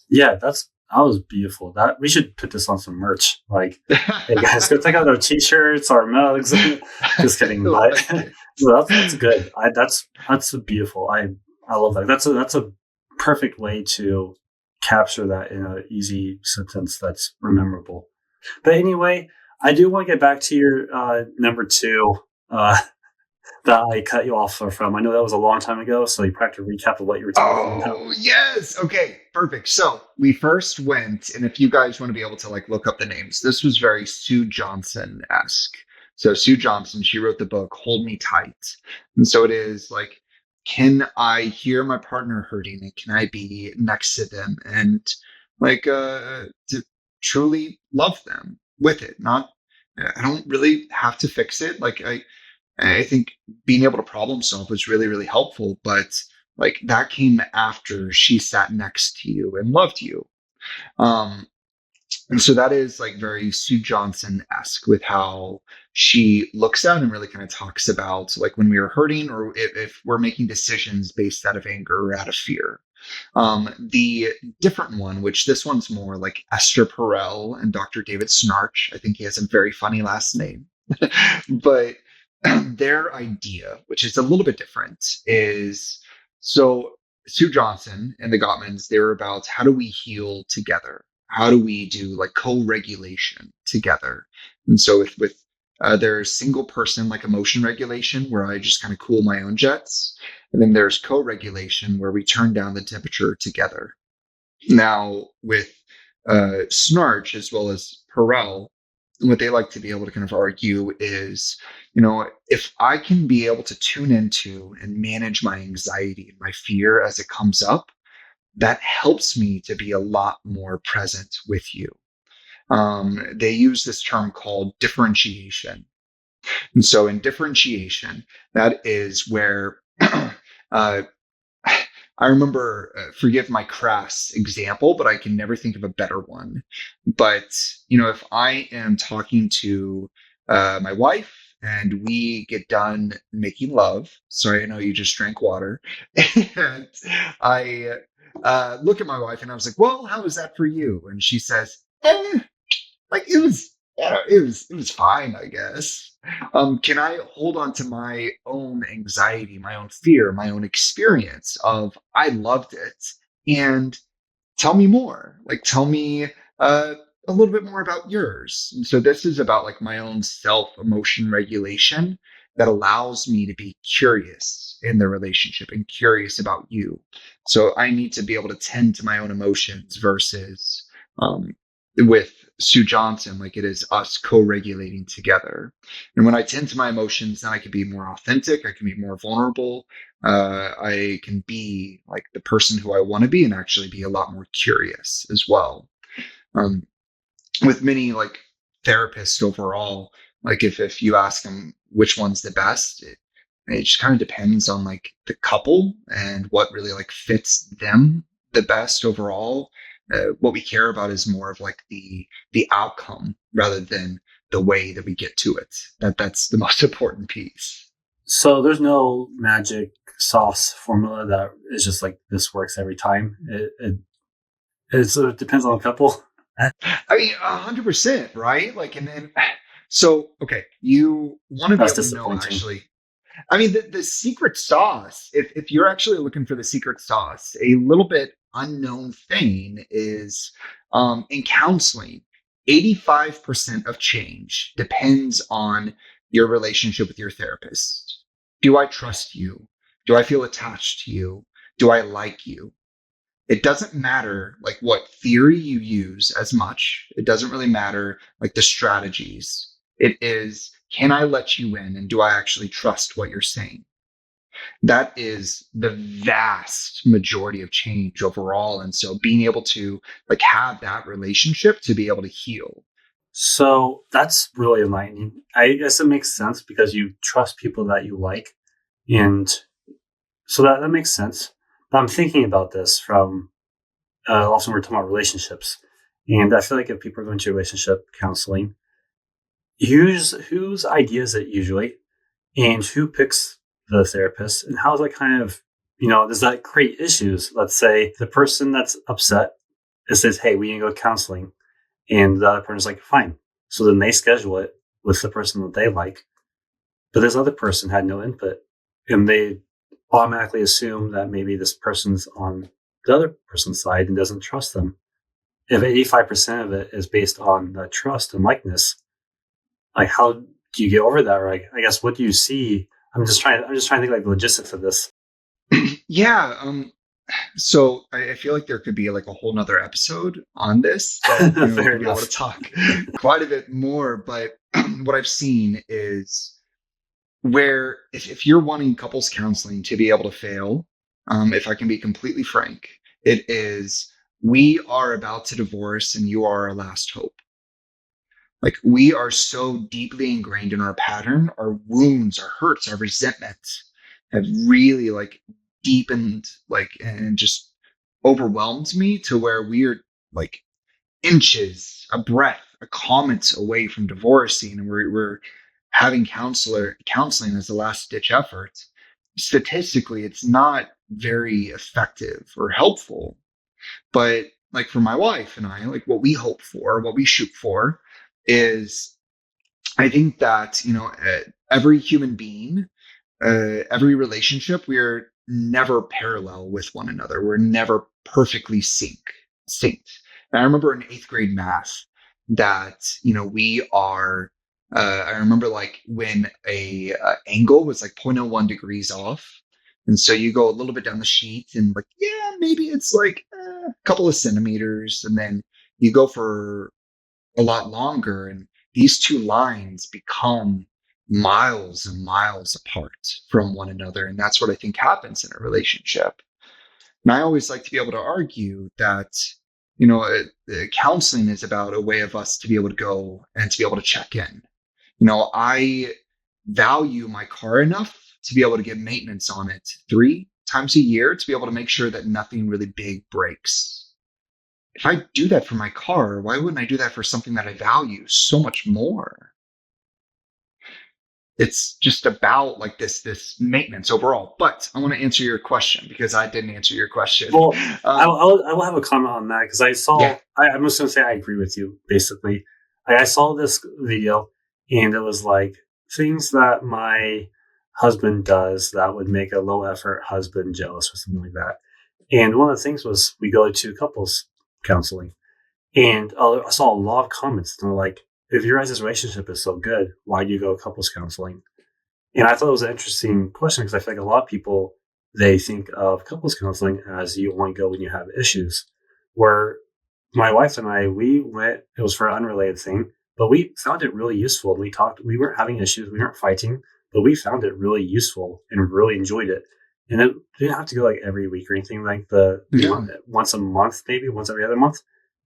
Yeah, that was beautiful. That we should put this on some merch. Like, hey guys, go check out our t-shirts, our mugs. Just I kidding, but like it. no, that's good. That's beautiful. I love that. That's a perfect way to capture that in an easy sentence that's memorable. But anyway, I do want to get back to your number two uh, that I cut you off from. I know that was a long time ago, so you probably have to recap of what you were talking about. Oh, yes. Okay, perfect. So we first went, and if you guys want to be able to like look up the names, this was very Sue Johnson esque. So Sue Johnson, she wrote the book Hold Me Tight. And so it is like, can I hear my partner hurting and can I be next to them and like to truly love them with it? Not I don't really have to fix it. Like I think being able to problem solve was really, really helpful. But like that came after she sat next to you and loved you. Um, and so that is like very Sue Johnson esque with how she looks out and really kind of talks about like when we are hurting or if we're making decisions based out of anger or out of fear. The different one, which this one's more like Esther Perel and Dr. David Snarch. I think he has a very funny last name. But their idea, which is a little bit different, is so Sue Johnson and the Gottmans, they're about how do we heal together? How do we do like co-regulation together? And so with there's single person like emotion regulation where I just kind of cool my own jets. And then there's co-regulation where we turn down the temperature together. Now, with Snarch as well as Perel, what they like to be able to kind of argue is, if I can be able to tune into and manage my anxiety and my fear as it comes up, that helps me to be a lot more present with you. They use this term called differentiation. And so in differentiation, that is where uh, I remember, forgive my crass example, but I can never think of a better one. But, if I am talking to my wife and we get done making love, sorry, I know you just drank water, and I look at my wife and I was like, well, how was that for you? And she says, like it was, yeah, it was fine, I guess. Can I hold on to my own anxiety, my own fear, my own experience of I loved it, and tell me more. Like tell me a little bit more about yours. And so this is about like my own self emotion regulation that allows me to be curious in the relationship and curious about you. So I need to be able to tend to my own emotions versus with Sue Johnson, like it is us co-regulating together. And when I tend to my emotions, then I can be more authentic. I can be more vulnerable. I can be like the person who I want to be and actually be a lot more curious as well. Um, with many like therapists overall, like if you ask them which one's the best, it just kind of depends on like the couple and what really like fits them the best overall. What we care about is more of like the outcome rather than the way that we get to it. That's the most important piece. So there's no magic sauce formula that is just like this works every time. It depends on the couple. I mean, 100%, right? Like, and so okay, you want to be That's able to know disappointing. actually. I mean, the secret sauce, if you're actually looking for the secret sauce, a little bit unknown thing is in counseling, 85% of change depends on your relationship with your therapist. Do I trust you? Do I feel attached to you? Do I like you? It doesn't matter like what theory you use as much. It doesn't really matter like the strategies. It is, can I let you in and do I actually trust what you're saying? That is the vast majority of change overall. And so being able to like have that relationship to be able to heal. So that's really enlightening. I guess it makes sense because you trust people that you like. And so that makes sense. But I'm thinking about this from also we're talking about relationships. And I feel like if people are going to relationship counseling, whose idea is it usually? And who picks the therapist? And how does that kind of, does that create issues? Let's say the person that's upset, it says, hey, we need to go to counseling. And the other person's like, fine. So then they schedule it with the person that they like. But this other person had no input. And they automatically assume that maybe this person's on the other person's side and doesn't trust them. If 85% of it is based on that trust and likeness, like how do you get over that? Or I guess what do you see? I'm just trying to think like the logistics of this. Yeah. So I feel like there could be like a whole nother episode on this that, we Fair could be able to enough. talk quite a bit more. But what I've seen is where if you're wanting couples counseling to be able to fail, if I can be completely frank, it is we are about to divorce and you are our last hope. Like we are so deeply ingrained in our pattern, our wounds, our hurts, our resentments have really like deepened, like, and just overwhelmed me to where we're like inches, a breath, a comment away from divorcing, and we're having counseling as a last ditch effort. Statistically, it's not very effective or helpful. But like for my wife and I, like what we hope for, what we shoot for, is I think that every human being, every relationship, we're never parallel with one another. We're never perfectly synced. And I remember in eighth grade math that we are. I remember like when a angle was like zero point zero 0.01 degrees off, and so you go a little bit down the sheet, and like yeah, maybe it's like a couple of centimeters, and then you go for a lot longer, and these two lines become miles and miles apart from one another. And that's what I think happens in a relationship. And I always like to be able to argue that, counseling is about a way of us to be able to go and to be able to check in. I value my car enough to be able to give maintenance on it 3 times a year to be able to make sure that nothing really big breaks. If I do that for my car, why wouldn't I do that for something that I value so much more? It's just about like this maintenance overall. But I want to answer your question because I didn't answer your question. Well, Um, I will have a comment on that because yeah, I'm just going to say I agree with you, basically. I saw this video and it was like things that my husband does that would make a low effort husband jealous or something like that. And one of the things was we go to couples counseling. And I saw a lot of comments. And they're like, if your guys' relationship is so good, why do you go couples counseling? And I thought it was an interesting question because I feel like a lot of people, they think of couples counseling as you only go when you have issues, where my wife and I, we went, it was for an unrelated thing, but we found it really useful. And we talked, we weren't having issues, we weren't fighting, but we found it really useful and really enjoyed it. And it didn't have to go like every week or anything, like Yeah. once a month, maybe once every other month.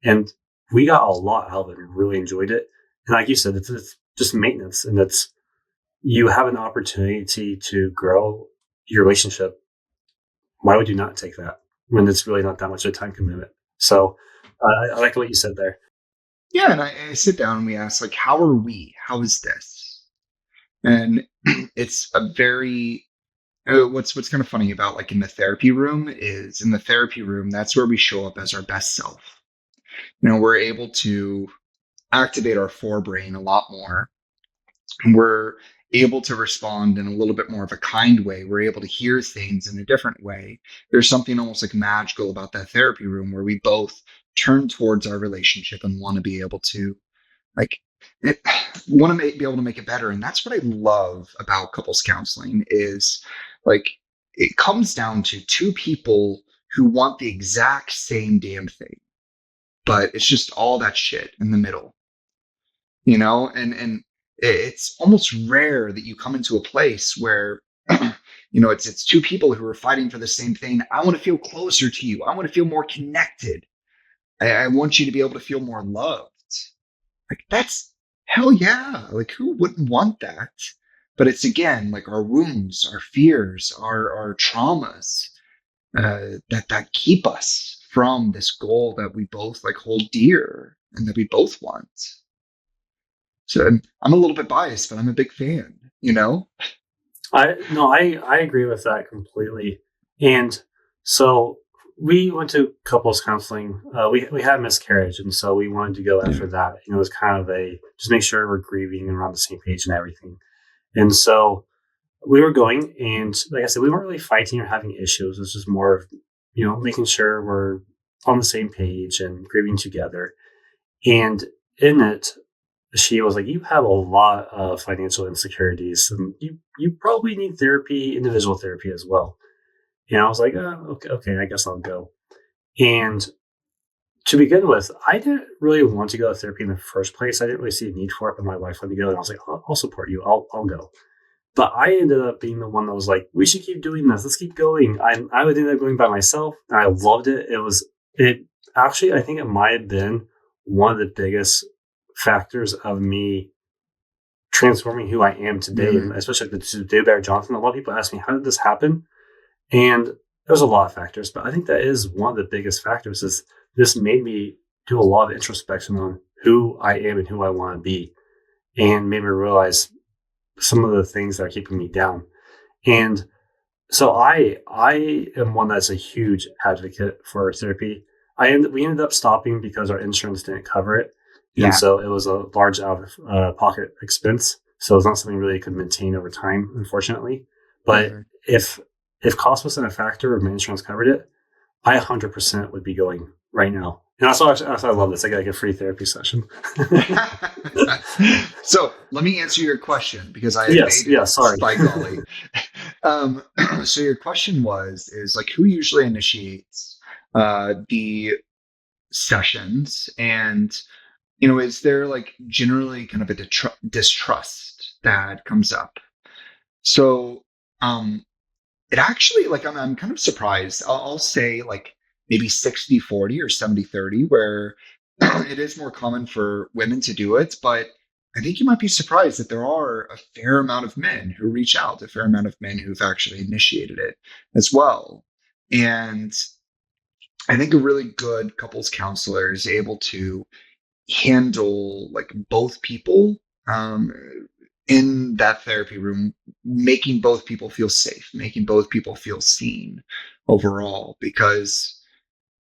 And we got a lot out of it and really enjoyed it. And like you said, it's just maintenance, and you have an opportunity to grow your relationship. Why would you not take that when it's really not that much of a time commitment? So I like what you said there. Yeah. And I sit down and we ask, like, how are we? How is this? And it's a very, what's kind of funny about like in the therapy room is in the therapy room, that's where we show up as our best self. We're able to activate our forebrain a lot more. We're able to respond in a little bit more of a kind way. We're able to hear things in a different way. There's something almost like magical about that therapy room where we both turn towards our relationship and want to be able to like it, want to be able to make it better. And that's what I love about couples counseling is like it comes down to two people who want the exact same damn thing, but it's just all that shit in the middle, and it's almost rare that you come into a place where it's two people who are fighting for the same thing. I want to feel closer to you. I want to feel more connected. I want you to be able to feel more loved. Like that's hell yeah. Like who wouldn't want that? But it's again like our wounds, our fears, our traumas that keep us from this goal that we both like hold dear and that we both want. So I'm a little bit biased, but I'm a big fan. I no, I agree with that completely. And so we went to couples counseling. We had a miscarriage, and so we wanted to go Yeah. after that. It was kind of a just make sure we're grieving and we're on the same page and everything. And so we were going, and like I said, we weren't really fighting or having issues. It was just more of making sure we're on the same page and grieving together. And in it, she was like, "You have a lot of financial insecurities, and you probably need therapy, individual therapy as well." And I was like, okay, I guess I'll go." And to begin with, I didn't really want to go to therapy in the first place. I didn't really see a need for it, but my wife wanted to go, and I was like, I'll support you. I'll go." But I ended up being the one that was like, "We should keep doing this. Let's keep going." I would end up going by myself, and I loved it. It actually, I think it might have been one of the biggest factors of me transforming who I am today, and Mm, especially like the Dave Bear Johnson. A lot of people ask me, "How did this happen?" And there's a lot of factors, but I think that is one of the biggest factors. Is this made me do a lot of introspection on who I am and who I want to be, and made me realize some of the things that are keeping me down. And so I am one that's a huge advocate for therapy. We ended up stopping because our insurance didn't cover it, and yeah. so it was a large out of pocket expense. So it's not something really you could maintain over time, unfortunately. But Yeah. if if cost wasn't a factor, if my insurance covered it, I 100% would be going right now. And that's why I love this. I got like a free therapy session. So let me answer your question because I Yes, evaded yeah. it Sorry. by golly. Um, so your question is like who usually initiates the sessions, and is there like generally kind of a distrust that comes up? So um, it actually like I'm kind of surprised. I'll say like maybe 60-40 or 70-30, where it is more common for women to do it, but I think you might be surprised that there are a fair amount of men who reach out, a fair amount of men who've actually initiated it as well. And I think a really good couples counselor is able to handle like both people um, in that therapy room, making both people feel safe, making both people feel seen overall. Because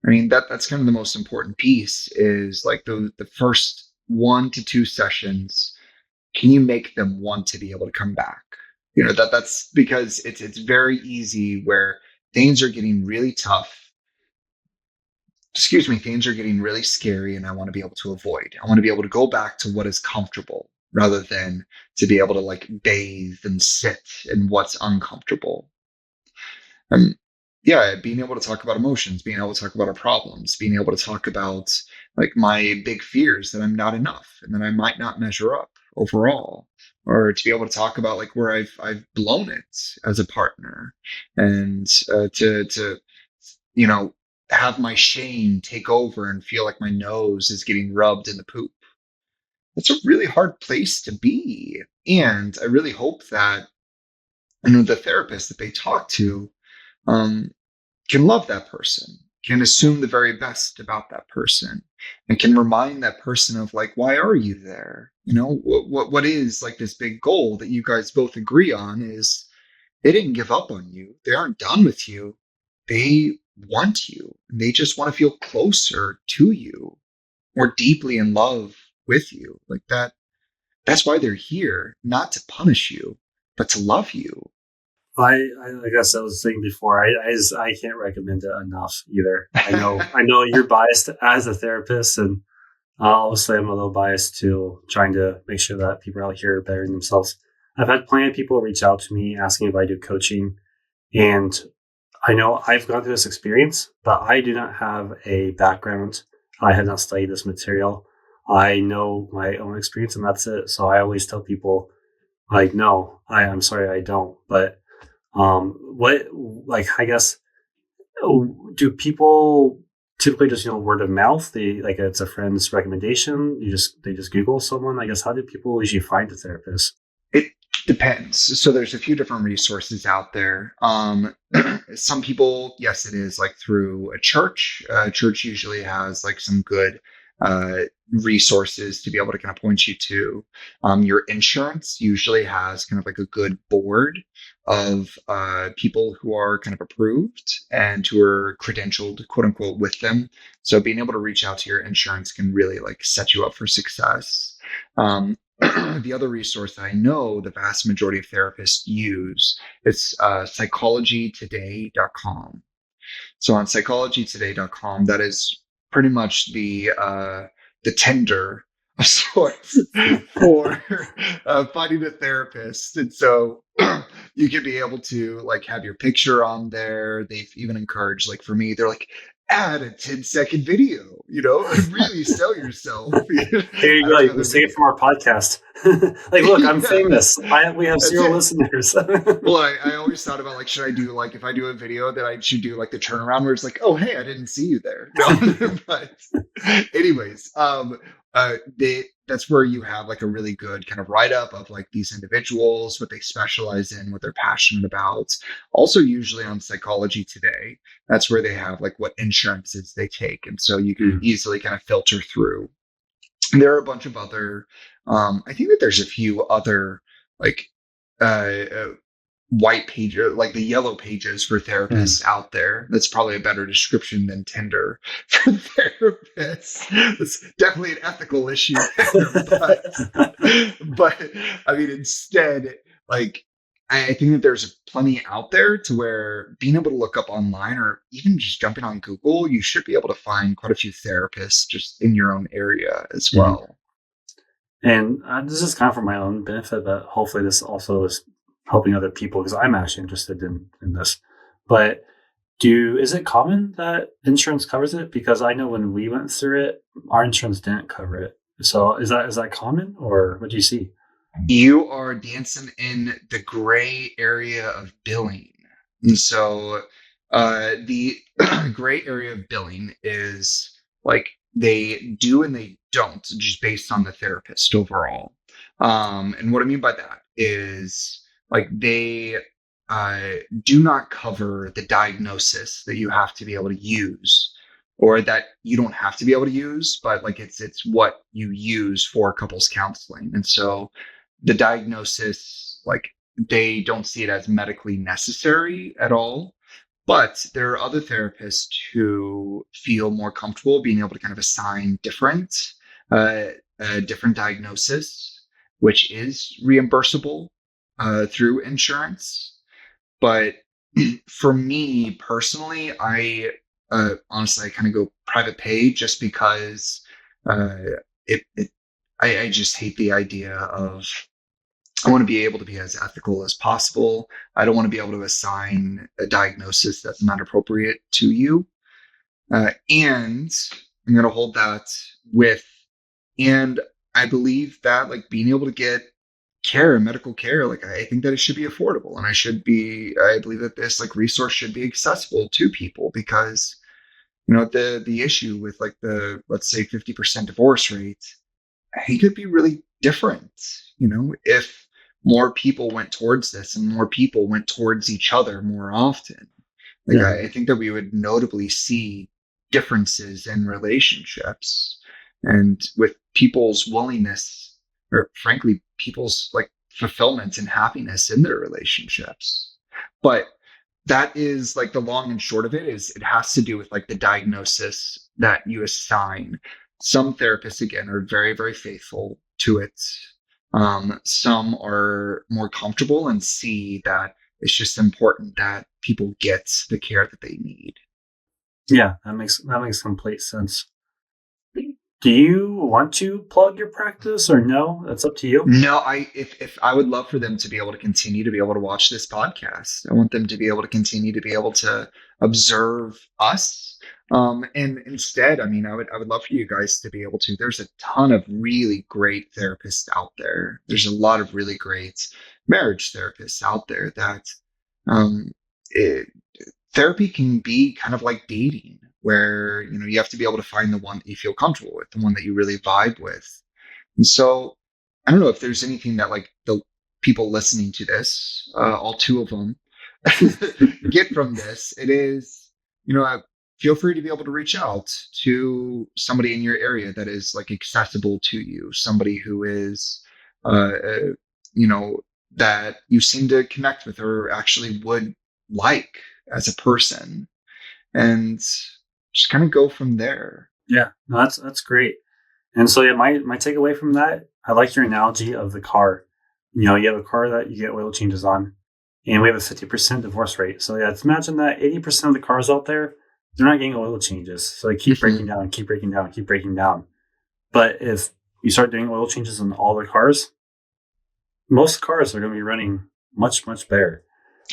I mean that's kind of the most important piece is like the first 1 to 2 sessions. Can you make them want to be able to come back? That's because it's very easy where things are getting really tough. Excuse me, things are getting really scary, and I want to be able to avoid. I want to be able to go back to what is comfortable rather than to be able to like bathe and sit in what's uncomfortable. And yeah, being able to talk about emotions, being able to talk about our problems, being able to talk about like my big fears that I'm not enough and that I might not measure up overall, or to be able to talk about like where I've blown it as a partner, and to you know have my shame take over and feel like my nose is getting rubbed in the poop. That's a really hard place to be, and I really hope that the therapist that they talk to um, can love that person, can assume the very best about that person, and can remind that person of like, why are you there? What is like this big goal that you guys both agree on is they didn't give up on you. They aren't done with you. They want you. And they just want to feel closer to you, more deeply in love with you. Like that. That's why they're here, not to punish you, but to love you. I guess I was saying before, I can't recommend it enough either. I know you're biased as a therapist, and obviously I'm a little biased too, trying to make sure that people out here are bettering themselves. I've had plenty of people reach out to me asking if I do coaching, and I know I've gone through this experience, but I do not have a background. I have not studied this material. I know my own experience, and that's it. So I always tell people, like, no, I'm sorry, I don't. But what, like, I guess, do people typically just word of mouth? They like it's a friend's recommendation. They just Google someone. I guess how do people usually find a therapist? It depends. So there's a few different resources out there. Some people, yes, it is like through a church. Church usually has like some good uh, resources to be able to kind of point you to. Your insurance usually has kind of like a good board of people who are kind of approved and who are credentialed, quote unquote, with them. So being able to reach out to your insurance can really like set you up for success. The other resource that I know the vast majority of therapists use is psychologytoday.com. So on psychologytoday.com, that is pretty much the Tinder of sorts for finding a therapist. And so you can be able to like have your picture on there. They've even encouraged, like for me, they're like, add a 10-second video, and really sell yourself. Here you go. You can say it from our podcast. Like, look, I'm famous. We have zero listeners. Well, I always thought about like, should I do like if I do a video that I should do like the turnaround where it's like, oh hey, I didn't see you there. No, but anyways, that's where you have like a really good kind of write up of like these individuals, what they specialize in, what they're passionate about. Also, usually on Psychology Today, that's where they have like what insurances they take, and so you can easily kind of filter through. And there are a bunch of other. I think that there's a few other like uh, white pages, like the yellow pages for therapists out there. That's probably a better description than Tinder for therapists. It's definitely an ethical issue there, but I mean, instead, like, I think that there's plenty out there to where being able to look up online or even just jumping on Google, you should be able to find quite a few therapists just in your own area as well. And this is kind of for my own benefit, but hopefully this also is helping other people because I'm actually interested in this. But is it common that insurance covers it? Because I know when we went through it, our insurance didn't cover it. So is that common, or what do you see? You are dancing in the gray area of billing. And so the gray area of billing is like they do and they don't, just based on the therapist overall. And what I mean by that is like they do not cover the diagnosis that you have to be able to use, or that you don't have to be able to use, but like it's what you use for couples counseling. And so the diagnosis, like they don't see it as medically necessary at all. But there are other therapists who feel more comfortable being able to kind of assign uh, different diagnosis, which is reimbursable through insurance. But for me personally, I honestly I kind of go private pay just because uh, it I just hate the idea of I want to be able to be as ethical as possible. I don't want to be able to assign a diagnosis that's not appropriate to you. And I'm going to hold that with, and I believe that like being able to get care, medical care, like I think that it should be affordable, and I believe that this like resource should be accessible to people because the issue with like the, let's say, 50% divorce rate, I think could be really different, if more people went towards this and more people went towards each other more often. Like Yeah. I think that we would notably see differences in relationships and with people's willingness, or frankly, people's like fulfillment and happiness in their relationships. But that is like the long and short of it, is it has to do with like the diagnosis that you assign. Some therapists, again, are very, very faithful to it. Some are more comfortable and see that it's just important that people get the care that they need. Yeah, that makes complete sense. Do you want to plug your practice or no? That's up to you. No, if I would love for them to be able to continue to be able to watch this podcast. I want them to be able to continue to be able to observe us. And instead, I mean, I would love for you guys to be able to. There's a ton of really great therapists out there. There's a lot of really great marriage therapists out there that um, it, therapy can be kind of like dating, where you have to be able to find the one that you feel comfortable with, the one that you really vibe with. And so I don't know if there's anything that like the people listening to this, all two of them, get from this. It is, feel free to be able to reach out to somebody in your area that is like accessible to you, somebody who is, you know, that you seem to connect with or actually would like as a person, and just kind of go from there. Yeah, no, that's great. And so yeah, my takeaway from that, I like your analogy of the car. You have a car that you get oil changes on, and we have a 50% divorce rate. So yeah, let's imagine that 80% of the cars out there, they're not getting oil changes. So they keep breaking down, keep breaking down, keep breaking down. But if you start doing oil changes on all the cars, most cars are going to be running much, much better.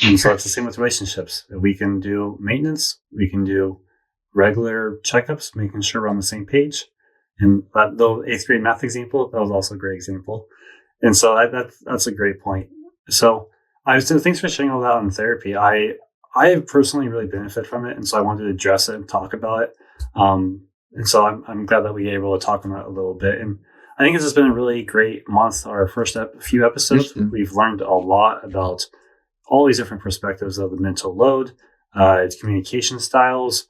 And so it's the same with relationships. We can do maintenance, we can do regular checkups, making sure we're on the same page. And that, the eighth grade math example, that was also a great example. And so that's a great point. So thanks for sharing all that on therapy. I have personally really benefited from it, and so I wanted to address it and talk about it. And so I'm glad that we were able to talk about it a little bit. And I think this has been a really great month. Our first few episodes, we've learned a lot about all these different perspectives of the mental load, its communication styles,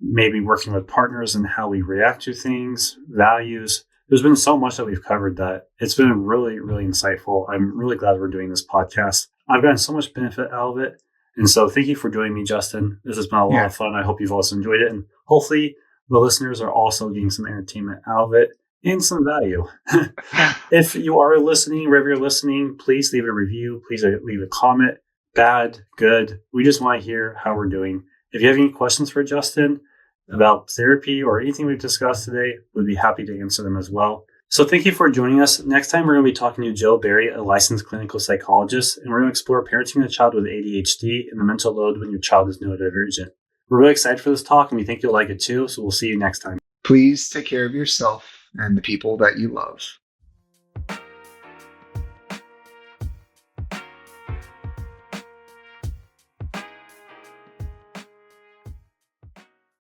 maybe working with partners and how we react to things, values. There's been so much that we've covered that it's been really, really insightful. I'm really glad we're doing this podcast. I've gotten so much benefit out of it. And so thank you for joining me, Justin. This has been a lot of fun. I hope you've also enjoyed it. And hopefully the listeners are also getting some entertainment out of it and some value. If you are listening, wherever you're listening, please leave a review. Please leave a comment. Bad, good. We just want to hear how we're doing. If you have any questions for Justin about therapy or anything we've discussed today, we'd be happy to answer them as well. So thank you for joining us. Next time, we're going to be talking to Joe Barry, a licensed clinical psychologist, and we're going to explore parenting a child with ADHD and the mental load when your child is neurodivergent. We're really excited for this talk, and we think you'll like it too. So we'll see you next time. Please take care of yourself and the people that you love.